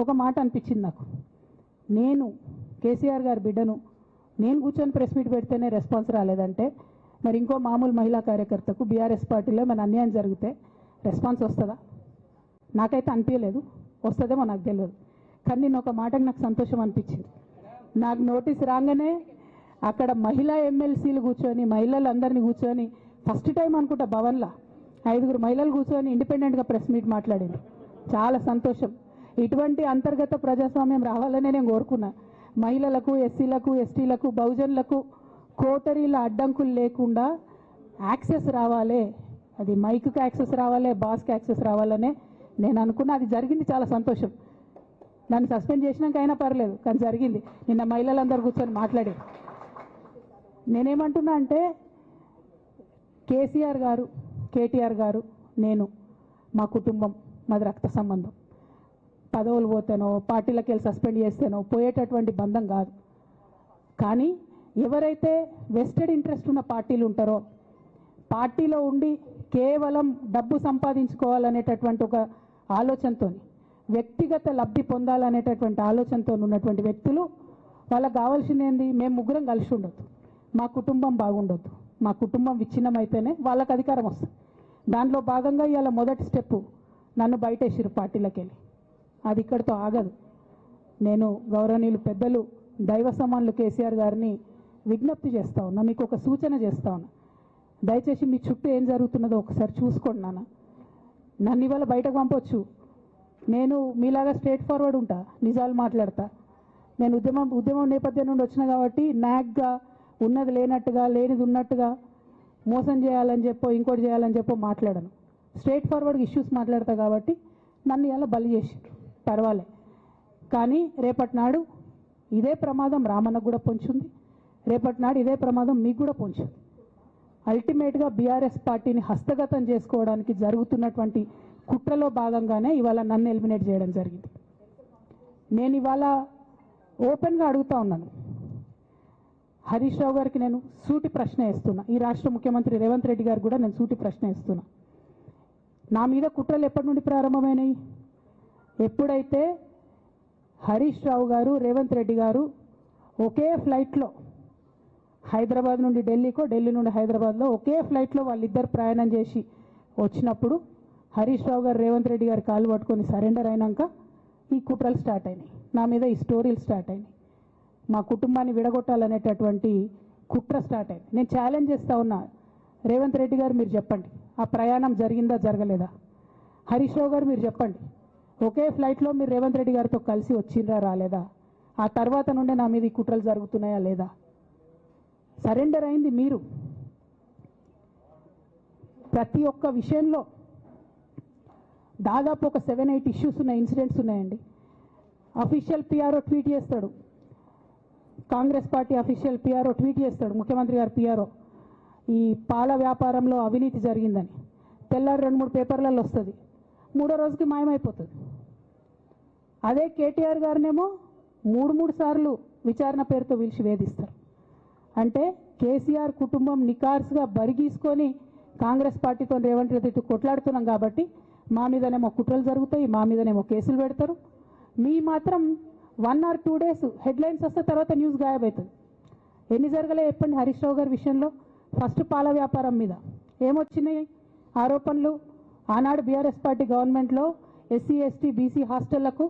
ఒక మాట అనిపించింది నాకు, నేను కేసీఆర్ గారి బిడ్డను, నేను కూర్చొని ప్రెస్ మీట్ పెడితేనే రెస్పాన్స్ రాలేదంటే మరి ఇంకో మామూలు మహిళా కార్యకర్తకు బీఆర్ఎస్ పార్టీలో మన అన్యాయం జరిగితే రెస్పాన్స్ వస్తుందా? నాకైతే అనిపించలేదు, వస్తుందేమో నాకు తెలియదు. కానీ నేను ఒక మాటకు నాకు సంతోషం అనిపించింది. నాకు నోటీస్ రాగానే అక్కడ మహిళా ఎమ్మెల్సీలు కూర్చొని, మహిళలందరినీ కూర్చొని, ఫస్ట్ టైం అనుకుంటా భవన్లో 5 మహిళలు కూర్చొని ఇండిపెండెంట్గా ప్రెస్ మీట్ మాట్లాడింది. చాలా సంతోషం. ఇటువంటి అంతర్గత ప్రజాస్వామ్యం రావాలనే నేను కోరుకున్నా. మహిళలకు, ఎస్సీలకు, ఎస్టీలకు, బహుజనులకు కోటరీల అడ్డంకులు లేకుండా యాక్సెస్ రావాలి, అది మైక్కి యాక్సెస్ రావాలి, బాస్కి యాక్సెస్ రావాలనే నేను అనుకున్నా. అది జరిగింది, చాలా సంతోషం. నన్ను సస్పెండ్ చేసినాక అయినా పర్లేదు, కానీ జరిగింది. నిన్న మహిళలందరూ కూర్చొని మాట్లాడారు. నేనేమంటున్నా అంటే కేసీఆర్ గారు, కేటీఆర్ గారు, నేను, మా కుటుంబం, మాది రక్త సంబంధం. పదవులు పోతేనో, పార్టీలకు వెళ్ళి సస్పెండ్ చేస్తేనో పోయేటటువంటి బంధం కాదు. కానీ ఎవరైతే వెస్టెడ్ ఇంట్రెస్ట్ ఉన్న పార్టీలు ఉంటారో, పార్టీలో ఉండి కేవలం డబ్బు సంపాదించుకోవాలనేటటువంటి ఒక ఆలోచనతో, వ్యక్తిగత లబ్ధి పొందాలనేటటువంటి ఆలోచనతో ఉన్నటువంటి వ్యక్తులు, వాళ్ళకి కావాల్సింది ఏంది? మేము ముగ్గురం కలిసి ఉండొద్దు, మా కుటుంబం బాగుండొద్దు, మా కుటుంబం విచ్ఛిన్నమైతేనే వాళ్ళకి అధికారం వస్తుంది. దాంట్లో భాగంగా ఇవాళ మొదటి స్టెప్పు నన్ను బయటేసిరు పార్టీలకు వెళ్ళి. అది ఇక్కడితో ఆగదు. నేను గౌరవనీయులు పెద్దలు దైవ సమానులు కేసీఆర్ గారిని విజ్ఞప్తి చేస్తా ఉన్నా, మీకు ఒక సూచన చేస్తా ఉన్నా. దయచేసి మీ చుట్టూ ఏం జరుగుతున్నదో ఒకసారి చూసుకోండి నాన్న. నన్ను ఇవాళ బయటకు పంపొచ్చు, నేను మీలాగా స్ట్రేట్ ఫార్వర్డ్ ఉంటా, నిజాలు మాట్లాడతా. నేను ఉద్యమం నేపథ్యం నుండి వచ్చిన కాబట్టి నాగ్గా ఉన్నది లేనట్టుగా, లేనిది ఉన్నట్టుగా, మోసం చేయాలని చెప్పో ఇంకోటి చేయాలని చెప్పో మాట్లాడను. స్ట్రేట్ ఫార్వర్డ్గా ఇష్యూస్ మాట్లాడతా కాబట్టి నన్ను ఇలా బలి చేసిండ్రు, పర్వాలే. కానీ రేపటి నాడు ఇదే ప్రమాదం రామన్నకు కూడా పొంచుంది, రేపటి నాడు ఇదే ప్రమాదం మీకు కూడా పొంచుంది. అల్టిమేట్గా బీఆర్ఎస్ పార్టీని హస్తగతం చేసుకోవడానికి జరుగుతున్నటువంటి కుట్రలో భాగంగానే ఇవాళ నన్ను ఎలిమినేట్ చేయడం జరిగింది. నేను ఇవాళ ఓపెన్గా అడుగుతా ఉన్నాను, హరీష్ రావు గారికి నేను సూటి ప్రశ్న వేస్తున్నా, ఈ రాష్ట్ర ముఖ్యమంత్రి రేవంత్ రెడ్డి గారు కూడా నేను సూటి ప్రశ్న వేస్తున్నా. నా మీద కుట్రలు ఎప్పటి నుండి ప్రారంభమైనాయి? ఎప్పుడైతే హరీష్ రావు గారు, రేవంత్ రెడ్డి గారు ఒకే ఫ్లైట్లో హైదరాబాద్ నుండి ఢిల్లీకో, ఢిల్లీ నుండి హైదరాబాద్లో ఒకే ఫ్లైట్లో వాళ్ళిద్దరు ప్రయాణం చేసి వచ్చినప్పుడు హరీష్ రావు గారు రేవంత్ రెడ్డి గారు కాలు పట్టుకొని సరెండర్ అయినాక ఈ కుట్రలు స్టార్ట్ అయినాయి, నా మీద ఈ స్టోరీలు స్టార్ట్ అయినాయి, మా కుటుంబాన్ని విడగొట్టాలనేటటువంటి కుట్ర స్టార్ట్ అయింది. నేను ఛాలెంజ్ చేస్తూ ఉన్నా, రేవంత్ రెడ్డి గారు మీరు చెప్పండి, ఆ ప్రయాణం జరిగిందా జరగలేదా? హరీష్ రావు గారు మీరు చెప్పండి, ఒకే ఫ్లైట్లో మీరు రేవంత్ రెడ్డి గారితో కలిసి వచ్చిండ్రా రాలేదా? ఆ తర్వాత నుండే నా మీద ఈ కుట్రలు జరుగుతున్నాయా లేదా? సరెండర్ అయింది మీరు. ప్రతి ఒక్క విషయంలో దాదాపు ఒక 7-8 ఇష్యూస్ ఉన్నాయి, ఇన్సిడెంట్స్ ఉన్నాయండి. అఫీషియల్ పిఆర్ఓ ట్వీట్ చేస్తాడు, Congress party official PRO tweet చేస్తాడు, ముఖ్యమంత్రి గారు పిఆర్ఓ, ఈ పాల వ్యాపారంలో అవినీతి జరిగిందని. తెల్లారి 2-3 పేపర్లలో వస్తుంది, 3వ రోజుకి మాయమైపోతుంది. అదే కేటీఆర్ గారినేమో 3 సార్లు విచారణ పేరుతో పిలిచి వేధిస్తారు. అంటే కేసీఆర్ కుటుంబం నికార్స్గా బరిగీసుకొని కాంగ్రెస్ పార్టీతో రేవంత్ రెడ్డితో కొట్లాడుతున్నాం కాబట్టి మా మీదనేమో కుట్రలు జరుగుతాయి, మా మీదనేమో కేసులు పెడతారు. మీ మాత్రం 1 or 2 days హెడ్లైన్స్ వస్తే తర్వాత న్యూస్ గాయబవుతుంది. ఎన్ని జరగలే చెప్పండి హరీష్ రావు గారి విషయంలో? ఫస్ట్ పాల వ్యాపారం మీద ఏమొచ్చినాయి ఆరోపణలు? ఆనాడు బీఆర్ఎస్ పార్టీ గవర్నమెంట్లో ఎస్సీ, ఎస్టీ, బీసీ హాస్టళ్లకు